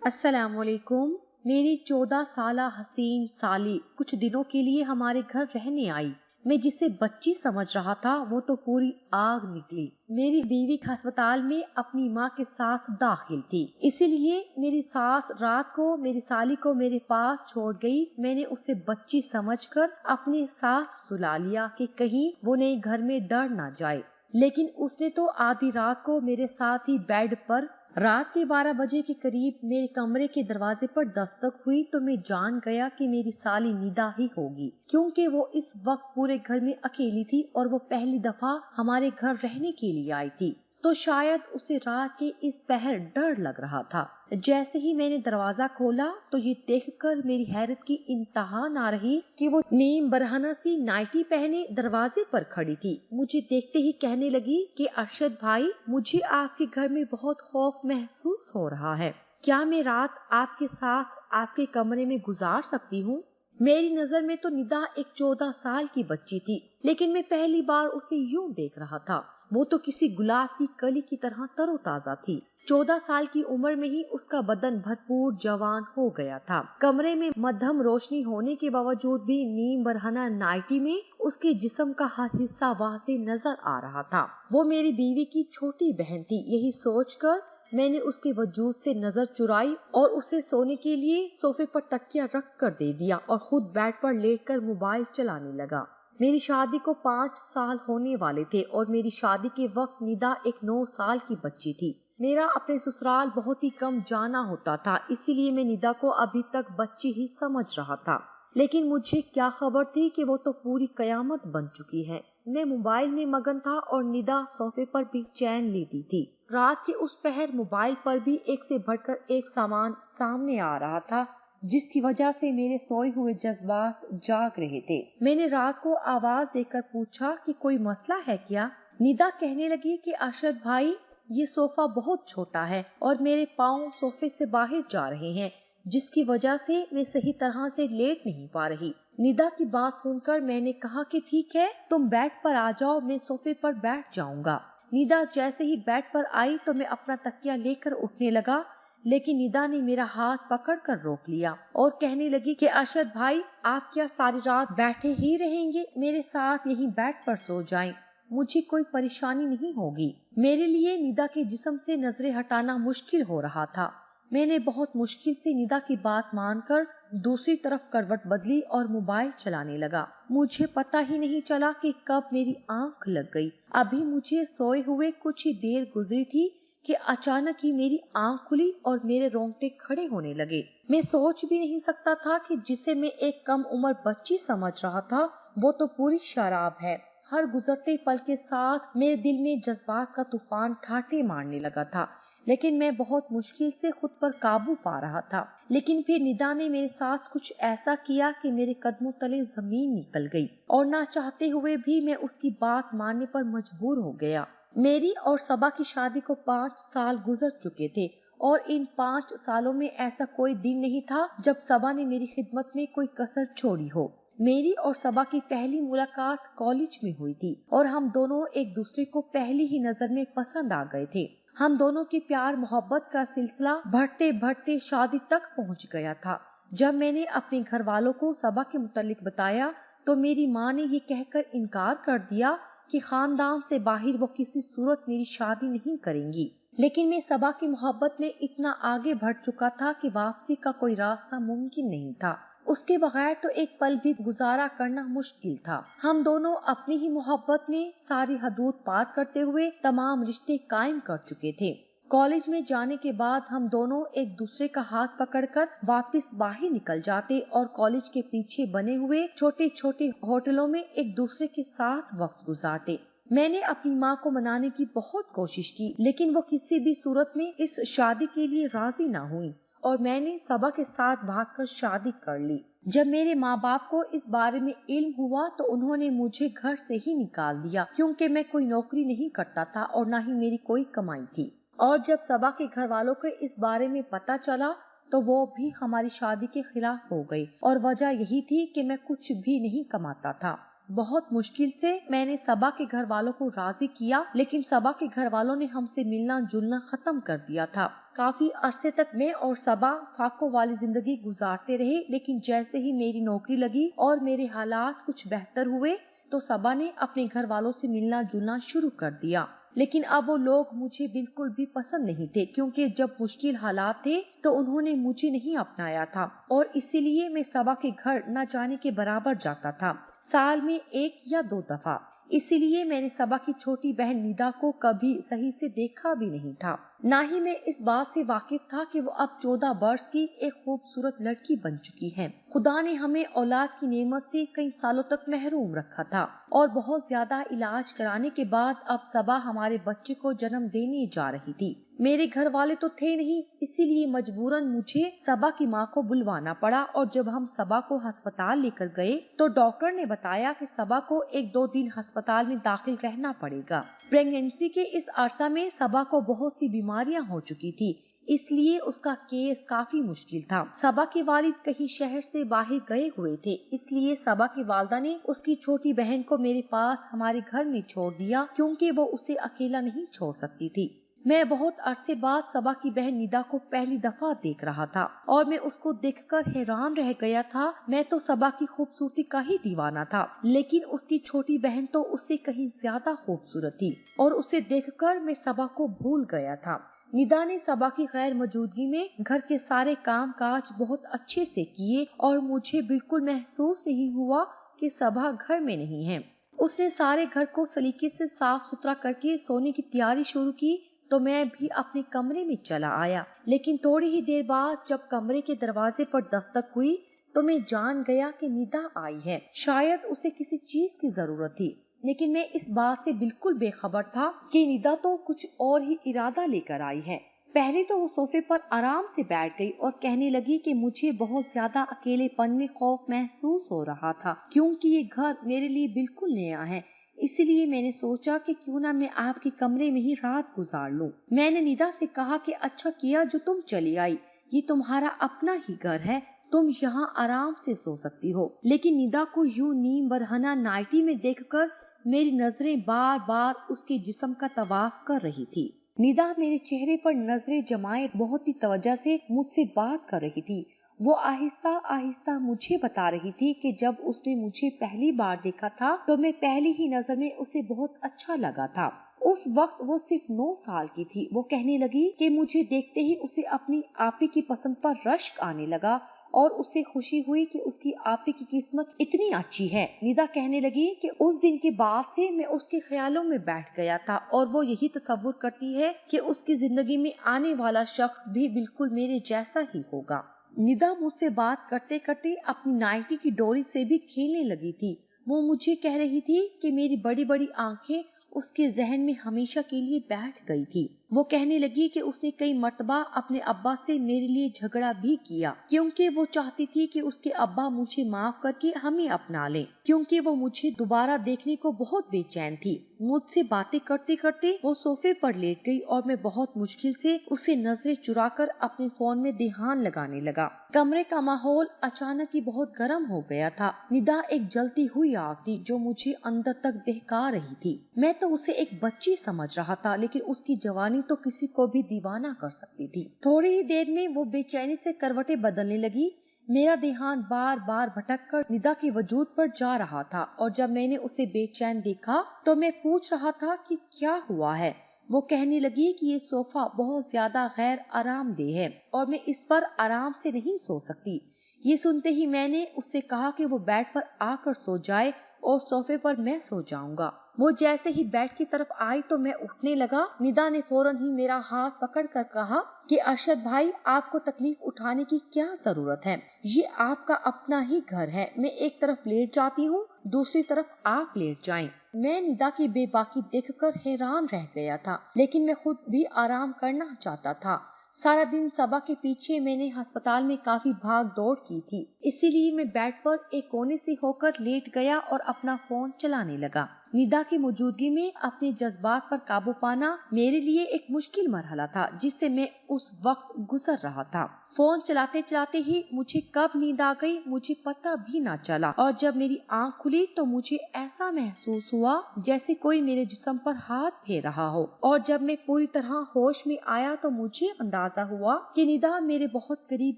السلام علیکم۔ میری 14 سالہ حسین سالی کچھ دنوں کے لیے ہمارے گھر رہنے آئی۔ میں جسے بچی سمجھ رہا تھا وہ تو پوری آگ نکلی۔ میری بیوی ہسپتال میں اپنی ماں کے ساتھ داخل تھی، اسی لیے میری ساس رات کو میری سالی کو میرے پاس چھوڑ گئی۔ میں نے اسے بچی سمجھ کر اپنے ساتھ سلا لیا کہ کہیں وہ نئے گھر میں ڈر نہ جائے، لیکن اس نے تو آدھی رات کو میرے ساتھ ہی بیڈ پر رات کے 12 بجے کے قریب میرے کمرے کے دروازے پر دستک ہوئی تو میں جان گیا کہ میری سالی ندا ہی ہوگی، کیونکہ وہ اس وقت پورے گھر میں اکیلی تھی اور وہ پہلی دفعہ ہمارے گھر رہنے کے لیے آئی تھی، تو شاید اسے رات کے اس پہر ڈر لگ رہا تھا۔ جیسے ہی میں نے دروازہ کھولا تو یہ دیکھ کر میری حیرت کی انتہا نہ رہی کہ وہ نیم برہنہ سی نائٹی پہنے دروازے پر کھڑی تھی۔ مجھے دیکھتے ہی کہنے لگی کہ ارشد بھائی، مجھے آپ کے گھر میں بہت خوف محسوس ہو رہا ہے، کیا میں رات آپ کے ساتھ آپ کے کمرے میں گزار سکتی ہوں؟ میری نظر میں تو ندا ایک 14 سال کی بچی تھی، لیکن میں پہلی بار اسے یوں دیکھ رہا تھا۔ وہ تو کسی گلاب کی کلی کی طرح تر و تازہ تھی۔ 14 سال کی عمر میں ہی اس کا بدن بھرپور جوان ہو گیا تھا۔ کمرے میں مدھم روشنی ہونے کے باوجود بھی نیم برہنہ نائٹی میں اس کے جسم کا ہر حصہ واضح نظر آ رہا تھا۔ وہ میری بیوی کی چھوٹی بہن تھی۔ یہی سوچ کر میں نے اس کے وجود سے نظر چرائی اور اسے سونے کے لیے صوفے پر تکیہ رکھ کر دے دیا اور خود بیڈ پر لیٹ کر موبائل چلانے لگا۔ میری شادی کو 5 سال ہونے والے تھے اور میری شادی کے وقت ندا ایک 9 سال کی بچی تھی۔ میرا اپنے سسرال بہت ہی کم جانا ہوتا تھا، اسی لیے میں ندا کو ابھی تک بچی ہی سمجھ رہا تھا، لیکن مجھے کیا خبر تھی کہ وہ تو پوری قیامت بن چکی ہے۔ میں موبائل میں مگن تھا اور ندا صوفے پر بھی چین لیتی تھی۔ رات کے اس پہر موبائل پر بھی ایک سے بڑھ کر ایک سامان سامنے آ رہا تھا، جس کی وجہ سے میرے سوئے ہوئے جذبات جاگ رہے تھے۔ میں نے رات کو آواز دے کر پوچھا کہ کوئی مسئلہ ہے کیا؟ ندا کہنے لگی کہ ارشد بھائی، یہ صوفہ بہت چھوٹا ہے اور میرے پاؤں صوفے سے باہر جا رہے ہیں، جس کی وجہ سے میں صحیح طرح سے لیٹ نہیں پا رہی۔ ندا کی بات سن کر میں نے کہا کہ ٹھیک ہے، تم بیڈ پر آ جاؤ، میں صوفے پر بیٹھ جاؤں گا۔ ندا جیسے ہی بیڈ پر آئی تو میں اپنا تکیہ لے کر اٹھنے لگا، لیکن ندا نے میرا ہاتھ پکڑ کر روک لیا اور کہنے لگی کہ ارشد بھائی، آپ کیا ساری رات بیٹھے ہی رہیں گے؟ میرے ساتھ یہیں بیڈ پر سو جائیں، مجھے کوئی پریشانی نہیں ہوگی۔ میرے لیے ندا کے جسم سے نظریں ہٹانا مشکل ہو رہا تھا۔ میں نے بہت مشکل سے ندا کی بات مان کر دوسری طرف کروٹ بدلی اور موبائل چلانے لگا۔ مجھے پتہ ہی نہیں چلا کہ کب میری آنکھ لگ گئی۔ ابھی مجھے سوئے ہوئے کچھ ہی دیر گزری تھی کہ اچانک ہی میری آنکھ کھلی اور میرے رونگٹے کھڑے ہونے لگے۔ میں سوچ بھی نہیں سکتا تھا کہ جسے میں ایک کم عمر بچی سمجھ رہا تھا وہ تو پوری شراب ہے۔ ہر گزرتے پل کے ساتھ میرے دل میں جذبات کا طوفان ٹھاٹھے مارنے لگا تھا، لیکن میں بہت مشکل سے خود پر قابو پا رہا تھا۔ لیکن پھر ندا نے میرے ساتھ کچھ ایسا کیا کہ میرے قدموں تلے زمین نکل گئی اور نہ چاہتے ہوئے بھی میں اس کی بات ماننے پر مجبور ہو گیا۔ میری اور صبا کی شادی کو 5 سال گزر چکے تھے اور ان 5 سالوں میں ایسا کوئی دن نہیں تھا جب صبا نے میری خدمت میں کوئی کسر چھوڑی ہو۔ میری اور صبا کی پہلی ملاقات کالج میں ہوئی تھی اور ہم دونوں ایک دوسرے کو پہلی ہی نظر میں پسند آ گئے تھے۔ ہم دونوں کے پیار محبت کا سلسلہ بڑھتے بڑھتے شادی تک پہنچ گیا تھا۔ جب میں نے اپنے گھر والوں کو صبا کے متعلق بتایا تو میری ماں نے یہ کہہ کر انکار کر دیا کہ خاندان سے باہر وہ کسی صورت میری شادی نہیں کریں گی، لیکن میں صبا کی محبت میں اتنا آگے بڑھ چکا تھا کہ واپسی کا کوئی راستہ ممکن نہیں تھا۔ اس کے بغیر تو ایک پل بھی گزارا کرنا مشکل تھا۔ ہم دونوں اپنی ہی محبت میں ساری حدود پار کرتے ہوئے تمام رشتے قائم کر چکے تھے۔ کالج میں جانے کے بعد ہم دونوں ایک دوسرے کا ہاتھ پکڑ کر واپس باہر نکل جاتے اور کالج کے پیچھے بنے ہوئے چھوٹے چھوٹے ہوٹلوں میں ایک دوسرے کے ساتھ وقت گزارتے۔ میں نے اپنی ماں کو منانے کی بہت کوشش کی، لیکن وہ کسی بھی صورت میں اس شادی کے لیے راضی نہ ہوئی اور میں نے صبا کے ساتھ بھاگ کر شادی کر لی۔ جب میرے ماں باپ کو اس بارے میں علم ہوا تو انہوں نے مجھے گھر سے ہی نکال دیا، کیونکہ میں کوئی نوکری نہیں کرتا تھا اور نہ ہی میری کوئی کمائی تھی۔ اور جب صبا کے گھر والوں کو اس بارے میں پتہ چلا تو وہ بھی ہماری شادی کے خلاف ہو گئی، اور وجہ یہی تھی کہ میں کچھ بھی نہیں کماتا تھا۔ بہت مشکل سے میں نے صبا کے گھر والوں کو راضی کیا، لیکن صبا کے گھر والوں نے ہم سے ملنا جلنا ختم کر دیا تھا۔ काफी अरसे तक मैं और सबा फाकों वाली जिंदगी गुजारते रहे, लेकिन जैसे ही मेरी नौकरी लगी और मेरे हालात कुछ बेहतर हुए तो सबा ने अपने घर वालों से मिलना जुलना शुरू कर दिया। लेकिन अब वो लोग मुझे बिल्कुल भी पसंद नहीं थे, क्योंकि जब मुश्किल हालात थे तो उन्होंने मुझे नहीं अपनाया था और इसीलिए मैं सबा के घर न जाने के बराबर जाता था, साल में 1 या 2 दफा। इसीलिए मैंने सबा की छोटी बहन निदा को कभी सही से देखा भी नहीं था। ना ही मैं इस बात से वाकिफ था कि वो अब 14 वर्ष की एक खूबसूरत लड़की बन चुकी है। खुदा ने हमें औलाद की नेमत से कई सालों तक महरूम रखा था और बहुत ज्यादा इलाज कराने के बाद अब सबा हमारे बच्चे को जन्म देने जा रही थी। मेरे घर वाले तो थे नहीं, इसीलिए मजबूरन मुझे सबा की माँ को बुलवाना पड़ा और जब हम सबा को अस्पताल लेकर गए तो डॉक्टर ने बताया कि सबा को 1-2 दिन अस्पताल में दाखिल रहना पड़ेगा। प्रेगनेंसी के इस अरसा में सबा को बहुत सी बीमारियां हो चुकी थी, इसलिए उसका केस काफी मुश्किल था। सबा के वालिद कहीं शहर से बाहर गए हुए थे, इसलिए सबा की वालदा ने उसकी छोटी बहन को मेरे पास हमारे घर में छोड़ दिया, क्योंकि वो उसे अकेला नहीं छोड़ सकती थी। मैं बहुत अरसे बाद सबा की बहन निदा को पहली दफा देख रहा था और मैं उसको देखकर हैरान रह गया था। मैं तो सबा की खूबसूरती का ही दीवाना था, लेकिन उसकी छोटी बहन तो उससे कहीं ज्यादा खूबसूरत थी और उसे देखकर मैं सबा को भूल गया था। निदा ने सबा की गैर मौजूदगी में घर के सारे काम काज बहुत अच्छे से किए और मुझे बिल्कुल महसूस नहीं हुआ कि सबा घर में नहीं है। उसने सारे घर को सलीके से साफ सुथरा करके सोने की तैयारी शुरू की तो मैं भी अपने कमरे में चला आया, लेकिन थोड़ी ही देर बाद जब कमरे के दरवाजे पर दस्तक हुई तो मैं जान गया कि निदा आई है। शायद उसे किसी चीज की जरूरत थी, लेकिन मैं इस बात से बिल्कुल बेखबर था कि निदा तो कुछ और ही इरादा लेकर आई है। पहले तो वो सोफे पर आराम से बैठ गई और कहने लगी कि मुझे बहुत ज्यादा अकेलेपन में खौफ महसूस हो रहा था, क्योंकि ये घर मेरे लिए बिल्कुल नया है। इसलिए मैंने सोचा कि क्यों ना मैं आपके कमरे में ही रात गुजार लूं। मैंने निदा से कहा कि अच्छा किया जो तुम चली आई, ये तुम्हारा अपना ही घर है, तुम यहाँ आराम से सो सकती हो। लेकिन निदा को यूं नीम बरहना नाइटी में देखकर मेरी नजरें बार बार उसके जिस्म का तवाफ कर रही थी। निदा मेरे चेहरे पर नजरें जमाए बहुत ही तवज्जो से मुझसे बात कर रही थी। वो आहिस्ता आहिस्ता मुझे बता रही थी कि जब उसने मुझे पहली बार देखा था तो मैं पहली ही नजर में उसे बहुत अच्छा लगा था। उस वक्त वो सिर्फ 9 साल की थी। वो कहने लगी कि मुझे देखते ही उसे अपनी आपी की पसंद पर रश्क आने लगा और उसे खुशी हुई कि उसकी आपी की किस्मत इतनी अच्छी है। निदा कहने लगी कि उस दिन के बाद से मैं उसके ख्यालों में बैठ गया था और वो यही तसव्वुर करती है कि उसकी जिंदगी में आने वाला शख्स भी बिल्कुल मेरे जैसा ही होगा। निदा मुझसे बात करते करते अपनी नाइटी की डोरी से भी खेलने लगी थी। वो मुझे कह रही थी कि मेरी बड़ी बड़ी आंखें उसके जहन में हमेशा के लिए बैठ गई थी। वो कहने लगी कि उसने कई मर्तबा अपने अब्बा से मेरे लिए झगड़ा भी किया, क्योंकि वो चाहती थी कि उसके अब्बा मुझे माफ करके हमें अपना लें, क्योंकि वो मुझे दोबारा देखने को बहुत बेचैन थी। मुझसे बातें करते करते वो सोफे पर लेट गई और मैं बहुत मुश्किल से उसे नजरें चुराकर अपने फोन में ध्यान लगाने लगा। कमरे का माहौल अचानक ही बहुत गर्म हो गया था। निदा एक जलती हुई आग थी जो मुझे अंदर तक दहका रही थी। मैं तो उसे एक बच्ची समझ रहा था, लेकिन उसकी जवानी तो किसी को भी दीवाना कर सकती थी। थोड़ी ही देर में वो बेचैनी से करवटें बदलने लगी। मेरा ध्यान बार बार भटककर निदा के वजूद पर जा रहा था और जब मैंने उसे बेचैन देखा तो मैं पूछ रहा था कि क्या हुआ है। वो कहने लगी कि ये सोफा बहुत ज्यादा गैर आरामदेह है और मैं इस पर आराम से नहीं सो सकती। ये सुनते ही मैंने उससे कहा कि वो बेड पर आकर सो जाए और सोफे पर मैं सो जाऊंगा। वो जैसे ही बेड की तरफ आई तो मैं उठने लगा। निदा ने फौरन ही मेरा हाथ पकड़कर कहा कि अरशद भाई, आपको तकलीफ उठाने की क्या जरूरत है, ये आपका अपना ही घर है। मैं एक तरफ लेट जाती हूँ, दूसरी तरफ आप लेट जाएं। मैं निदा की बेबाकी देखकर हैरान रह गया था, लेकिन मैं खुद भी आराम करना चाहता था। सारा दिन सबा के पीछे मैंने अस्पताल में काफी भाग दौड़ की थी, इसीलिए मैं बेड पर एक कोने से होकर लेट गया और अपना फोन चलाने लगा। निदा की मौजूदगी में अपने जज्बात पर काबू पाना मेरे लिए एक मुश्किल मरहला था जिससे मैं उस वक्त गुजर रहा था। फोन चलाते चलाते ही मुझे कब नींद आ गई मुझे पता भी ना चला, और जब मेरी आंख खुली तो मुझे ऐसा महसूस हुआ जैसे कोई मेरे जिस्म पर हाथ फेर रहा हो, और जब मैं पूरी तरह होश में आया तो मुझे अंदाजा हुआ कि निदा मेरे बहुत करीब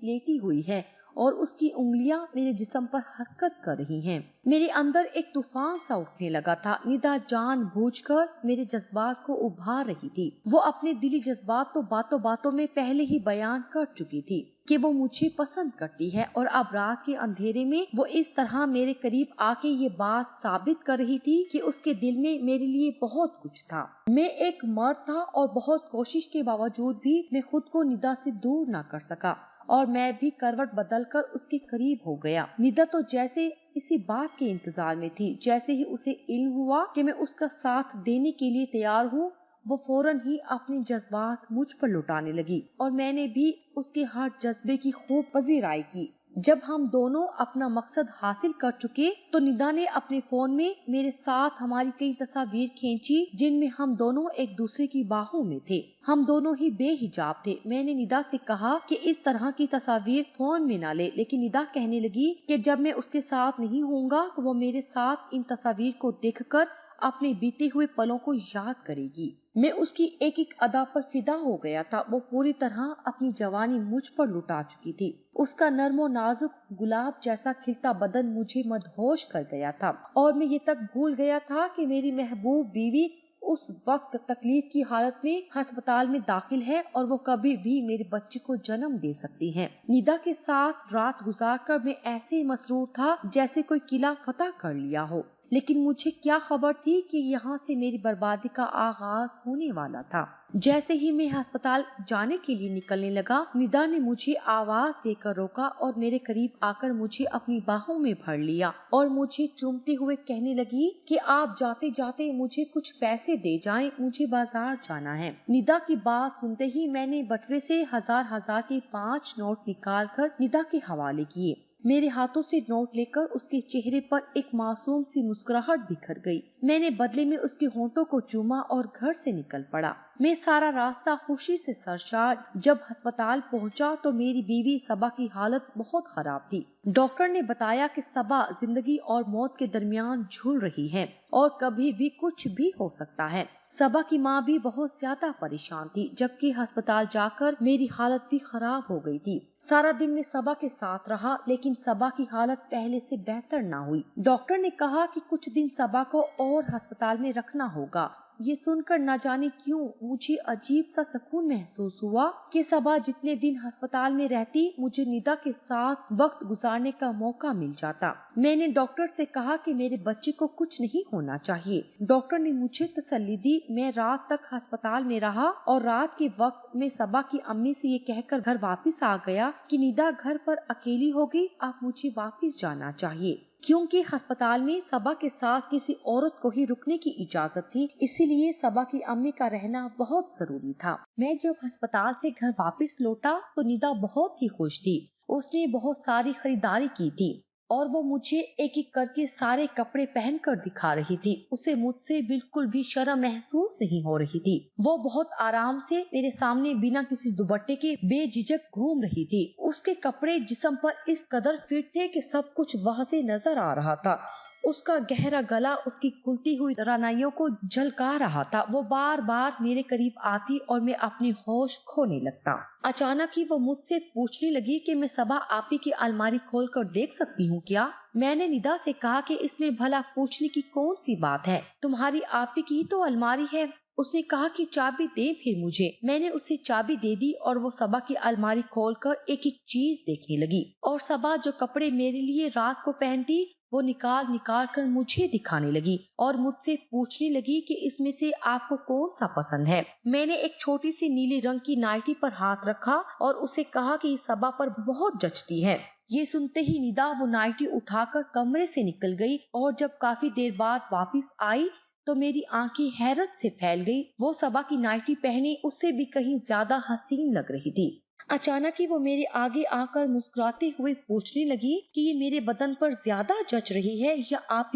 लेटी हुई है और उसकी उंगलियां मेरे जिस्म पर हरकत कर रही हैं। मेरे अंदर एक तूफान सा उठने लगा था। निदा जानबूझकर मेरे जज्बात को उभार रही थी। वो अपने दिली जज्बात तो बातों बातों में पहले ही बयान कर चुकी थी कि वो मुझे पसंद करती है, और अब रात के अंधेरे में वो इस तरह मेरे करीब आके ये बात साबित कर रही थी कि उसके दिल में मेरे लिए बहुत कुछ था। मैं एक मर्द था और बहुत कोशिश के बावजूद भी मैं खुद को निदा से दूर ना कर सका, और मैं भी करवट बदलकर उसके करीब हो गया। निदा तो जैसे इसी बात के इंतजार में थी। जैसे ही उसे इल्म हुआ कि मैं उसका साथ देने के लिए तैयार हूँ, वो फौरन ही अपने जज्बात मुझ पर लुटाने लगी, और मैंने भी उसके हर जज्बे की खूब पजीराई की। जब हम दोनों अपना मकसद हासिल कर चुके तो निदा ने अपने फोन में मेरे साथ हमारी कई तस्वीर खींची जिनमें हम दोनों एक दूसरे की बाहों में थे। हम दोनों ही बेहिजाब थे। मैंने निदा से कहा कि इस तरह की तस्वीर फोन में ना ले, लेकिन निदा कहने लगी कि जब मैं उसके साथ नहीं होऊंगा तो वो मेरे साथ इन तस्वीर को देखकर अपने बीते हुए पलों को याद करेगी। मैं उसकी एक एक अदा पर फिदा हो गया था। वो पूरी तरह अपनी जवानी मुझ पर लुटा चुकी थी। उसका नर्म और नाजुक गुलाब जैसा खिलता बदन मुझे मदहोश कर गया था, और मैं ये तक भूल गया था कि मेरी महबूब बीवी उस वक्त तकलीफ की हालत में अस्पताल में दाखिल है और वो कभी भी मेरे बच्चे को जन्म दे सकती है। निदा के साथ रात गुजारकर मैं ऐसे मसरूर था जैसे कोई किला फतह कर लिया हो, लेकिन मुझे क्या खबर थी कि यहाँ से मेरी बर्बादी का आगाज होने वाला था। जैसे ही मैं अस्पताल जाने के लिए निकलने लगा, निदा ने मुझे आवाज देकर रोका और मेरे करीब आकर मुझे अपनी बाहों में भर लिया और मुझे चूमते हुए कहने लगी कि आप जाते जाते मुझे कुछ पैसे दे जाएं, मुझे बाजार जाना है। निदा की बात सुनते ही मैंने बटुए से हजार के 5 नोट निकाल कर निदा के हवाले किए। मेरे हाथों से नोट लेकर उसके चेहरे पर एक मासूम सी मुस्कुराहट बिखर गई। मैंने बदले में उसके होंठों को चूमा और घर से निकल पड़ा। मैं सारा रास्ता खुशी से सरशार। जब अस्पताल पहुंचा तो मेरी बीवी सबा की हालत बहुत खराब थी। डॉक्टर ने बताया कि सबा जिंदगी और मौत के दरमियान झूल रही है और कभी भी कुछ भी हो सकता है। सबा की माँ भी बहुत ज्यादा परेशान थी, जबकि अस्पताल जाकर मेरी हालत भी खराब हो गई थी। सारा दिन मैं सबा के साथ रहा, लेकिन सबा की हालत पहले से बेहतर ना हुई। डॉक्टर ने कहा कि कुछ दिन सबा को और अस्पताल में रखना होगा। ये सुनकर न जाने क्यों मुझे अजीब सा सुकून महसूस हुआ कि सबा जितने दिन अस्पताल में रहती मुझे निदा के साथ वक्त गुजारने का मौका मिल जाता। मैंने डॉक्टर से कहा कि मेरे बच्चे को कुछ नहीं होना चाहिए। डॉक्टर ने मुझे तसल्ली दी। मैं रात तक अस्पताल में रहा और रात के वक्त मैं सबा की अम्मी से ये कहकर घर वापस आ गया कि निदा घर पर अकेली होगी, आप मुझे वापस जाना चाहिए। क्योंकि अस्पताल में सबा के साथ किसी औरत को ही रुकने की इजाजत थी, इसीलिए सबा की अम्मी का रहना बहुत जरूरी था। मैं जब अस्पताल से घर वापस लौटा तो निदा बहुत ही खुश थी। उसने बहुत सारी खरीदारी की थी और वो मुझे एक एक करके सारे कपड़े पहनकर दिखा रही थी। उसे मुझसे बिल्कुल भी शर्म महसूस नहीं हो रही थी। वो बहुत आराम से मेरे सामने बिना किसी दुपट्टे के बेझिझक घूम रही थी। उसके कपड़े जिस्म पर इस कदर फिट थे कि सब कुछ वहां से नजर आ रहा था। उसका गहरा गला उसकी खुलती हुई रानाइयों को झलका रहा था। वो बार बार मेरे करीब आती और मैं अपनी होश खोने लगता। अचानक ही वो मुझसे पूछने लगी कि मैं सबा आपी की अलमारी खोलकर देख सकती हूँ क्या? मैंने निदा से कहा कि इसमें भला पूछने की कौन सी बात है, तुम्हारी आपी की ही तो अलमारी है। उसने कहा कि चाबी दे फिर मुझे। मैंने उसे चाबी दे दी और वो सबा की अलमारी खोलकर एक एक चीज देखने लगी, और सबा जो कपड़े मेरे लिए रात को पहनती वो निकाल निकाल कर मुझे दिखाने लगी और मुझसे पूछने लगी कि इसमें से आपको कौन सा पसंद है। मैंने एक छोटी सी नीली रंग की नाइटी पर हाथ रखा और उसे कहा कि इस सबा पर बहुत जचती है। ये सुनते ही निदा वो नाइटी उठाकर कमरे से निकल गई और जब काफी देर बाद वापस आई तो मेरी आंखें हैरत से फैल गई। वो सबा की नाइटी पहने उससे भी कहीं ज्यादा हसीन लग रही थी। अचानक ही वो मेरे आगे आकर मुस्कुराते हुए पूछने लगी कि ये मेरे बदन पर ज्यादा जच रही है या आप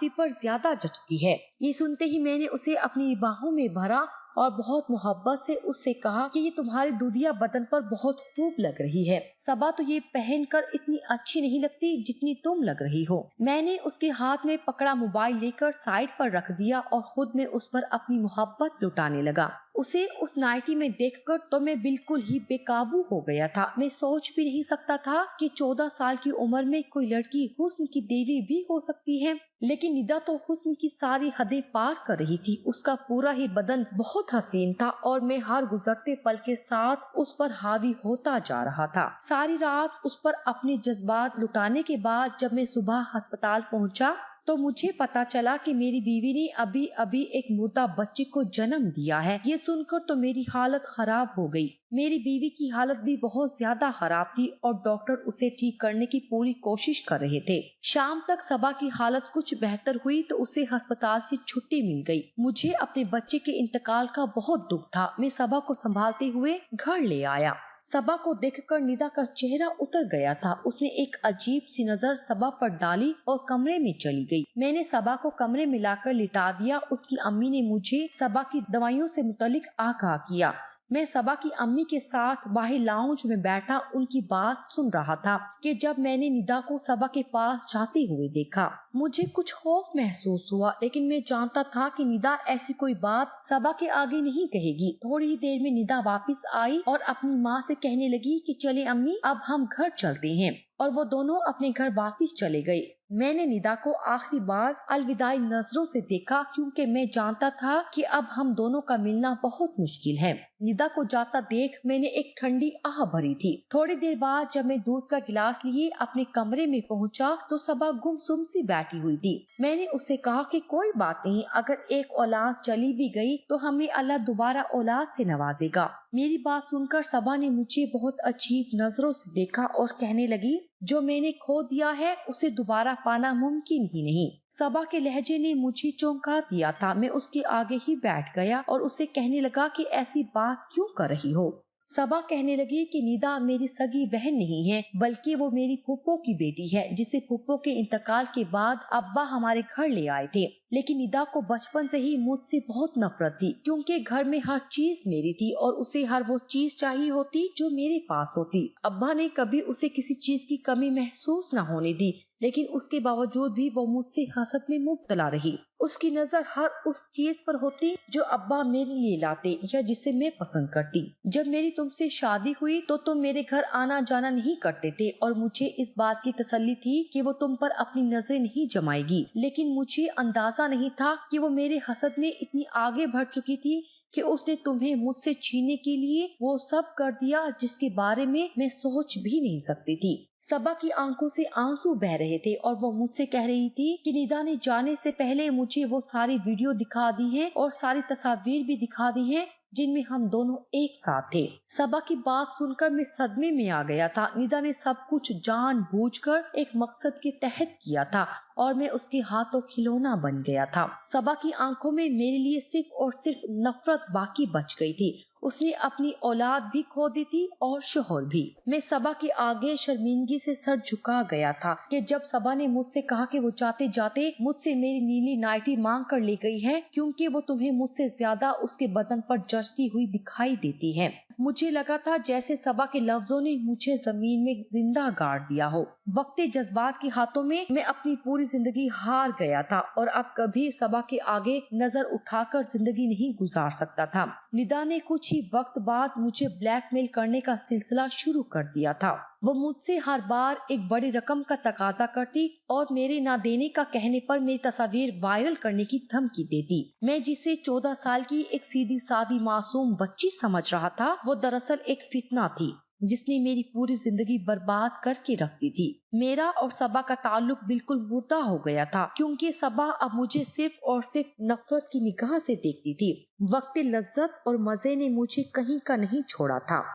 ही पर ज्यादा जचती है। ये सुनते ही मैंने उसे अपनी बाहों में भरा और बहुत मोहब्बत से उससे कहा कि ये तुम्हारे दूधिया बदन पर बहुत खूब लग रही है। सबा, तो ये पहनकर इतनी अच्छी नहीं लगती जितनी तुम लग रही हो। मैंने उसके हाथ में पकड़ा मोबाइल लेकर साइड पर रख दिया और खुद में उस पर अपनी मोहब्बत लुटाने लगा। उसे उस नाइटी में देखकर तो मैं बिल्कुल ही बेकाबू हो गया था। मैं सोच भी नहीं सकता था कि 14 साल की उम्र में कोई लड़की हुस्न की देवी भी हो सकती है। लेकिन निदा तो हुस्न की सारी हदें पार कर रही थी। उसका पूरा ही बदन बहुत हसीन था और मैं हर गुजरते पल के साथ उस पर हावी होता जा रहा था। सारी रात उस पर अपने जज्बात लुटाने के बाद जब मैं सुबह अस्पताल पहुंचा तो मुझे पता चला कि मेरी बीवी ने अभी अभी एक मुर्दा बच्चे को जन्म दिया है। ये सुनकर तो मेरी हालत खराब हो गई। मेरी बीवी की हालत भी बहुत ज्यादा खराब थी और डॉक्टर उसे ठीक करने की पूरी कोशिश कर रहे थे। शाम तक सबा की हालत कुछ बेहतर हुई तो उसे अस्पताल से छुट्टी मिल गई। मुझे अपने बच्चे के इंतकाल का बहुत दुख था। मैं सबा को संभालते हुए घर ले आया। सबा को देखकर निदा का चेहरा उतर गया था। उसने एक अजीब सी नजर सबा पर डाली और कमरे में चली गई। मैंने सबा को कमरे में लाकर लिटा दिया। उसकी अम्मी ने मुझे सबा की दवाइयों से मुतालिक आगाह किया। मैं सबा की अम्मी के साथ बाहर लाउंज में बैठा उनकी बात सुन रहा था कि जब मैंने निदा को सबा के पास जाते हुए देखा, मुझे कुछ खौफ महसूस हुआ, लेकिन मैं जानता था कि निदा ऐसी कोई बात सबा के आगे नहीं कहेगी। थोड़ी ही देर में निदा वापस आई और अपनी माँ से कहने लगी कि चले अम्मी, अब हम घर चलते हैं, और वो दोनों अपने घर वापस चले गए। मैंने निदा को आखिरी बार अलविदाई नजरों से देखा क्योंकि मैं जानता था कि अब हम दोनों का मिलना बहुत मुश्किल है। निदा को जाता देख मैंने एक ठंडी आह भरी थी। थोड़ी देर बाद जब मैं दूध का गिलास लिए अपने कमरे में पहुंचा तो सबा गुमसुम सी बैठी हुई थी। मैंने उससे कहा कि कोई बात नहीं, अगर एक औलाद चली भी गई तो हमें अल्लाह दोबारा औलाद से नवाजेगा। मेरी बात सुनकर सबा ने मुझे बहुत अजीब नजरों से देखा और कहने लगी, जो मैंने खो दिया है उसे दोबारा पाना मुमकिन ही नहीं। सबा के लहजे ने मुझे चौंका दिया था। मैं उसके आगे ही बैठ गया और उसे कहने लगा कि ऐसी बात क्यों कर रही हो। सबा कहने लगी कि निदा मेरी सगी बहन नहीं है, बल्कि वो मेरी फूफो की बेटी है, जिसे फूफो के इंतकाल के बाद अब्बा हमारे घर ले आए थे। लेकिन निदा को बचपन से ही मुझसे बहुत नफरत थी, क्योंकि घर में हर चीज मेरी थी और उसे हर वो चीज चाहिए होती जो मेरे पास होती। अब्बा ने कभी उसे किसी चीज की कमी महसूस न होने दी, लेकिन उसके बावजूद भी वो मुझसे हसद में मुब्तला रही। उसकी नजर हर उस चीज पर होती जो अब्बा मेरे लिए लाते या जिसे मैं पसंद करती। जब मेरी तुमसे शादी हुई तो तुम मेरे घर आना जाना नहीं करते थे और मुझे इस बात की तसल्ली थी कि वो तुम पर अपनी नजरें नहीं जमाएगी। लेकिन मुझे अंदाजा नहीं था कि वो मेरे हसद में इतनी आगे बढ़ चुकी थी कि उसने तुम्हें मुझसे छीनने के लिए वो सब कर दिया जिसके बारे में मैं सोच भी नहीं सकती थी। सबा की आंखों से आंसू बह रहे थे और वो मुझसे कह रही थी कि निदा ने जाने से पहले मुझे वो सारी वीडियो दिखा दी है और सारी तस्वीर भी दिखा दी है जिनमें हम दोनों एक साथ थे। सबा की बात सुनकर मैं सदमे में आ गया था। निदा ने सब कुछ जानबूझकर एक मकसद के तहत किया था और मैं उसके हाथों खिलौना बन गया था। सबा की आंखों में मेरे लिए सिर्फ और सिर्फ नफरत बाकी बच गई थी। उसने अपनी औलाद भी खो दी थी और शोहर भी। मैं सबा के आगे शर्मिंदगी से सर झुका गया था कि जब सबा ने मुझसे कहा कि वो जाते जाते मुझसे मेरी नीली नाइटी मांग कर ले गई है क्योंकि वो तुम्हें मुझसे ज्यादा उसके बदन पर जचती हुई दिखाई देती है। मुझे लगा था जैसे सबा के लफ्जों ने मुझे जमीन में जिंदा गाड़ दिया हो। वक्ते जज्बात के हाथों में मैं अपनी पूरी जिंदगी हार गया था और अब कभी सबा के आगे नजर उठाकर जिंदगी नहीं गुजार सकता था। निदा ने कुछ ही वक्त बाद मुझे ब्लैकमेल करने का सिलसिला शुरू कर दिया था। वो मुझसे हर बार एक बड़ी रकम का तकाजा करती और मेरे ना देने का कहने पर मेरी तस्वीर वायरल करने की धमकी देती। मैं जिसे 14 साल की एक सीधी सादी मासूम बच्ची समझ रहा था, वो दरअसल एक फितना थी जिसने मेरी पूरी जिंदगी बर्बाद करके रख दी थी। मेरा और सबा का ताल्लुक बिल्कुल मुर्दा हो गया था क्योंकि सबा अब मुझे सिर्फ और सिर्फ नफरत की निगाह से देखती थी। वक्त लज्जत और मजे ने मुझे कहीं का नहीं छोड़ा था।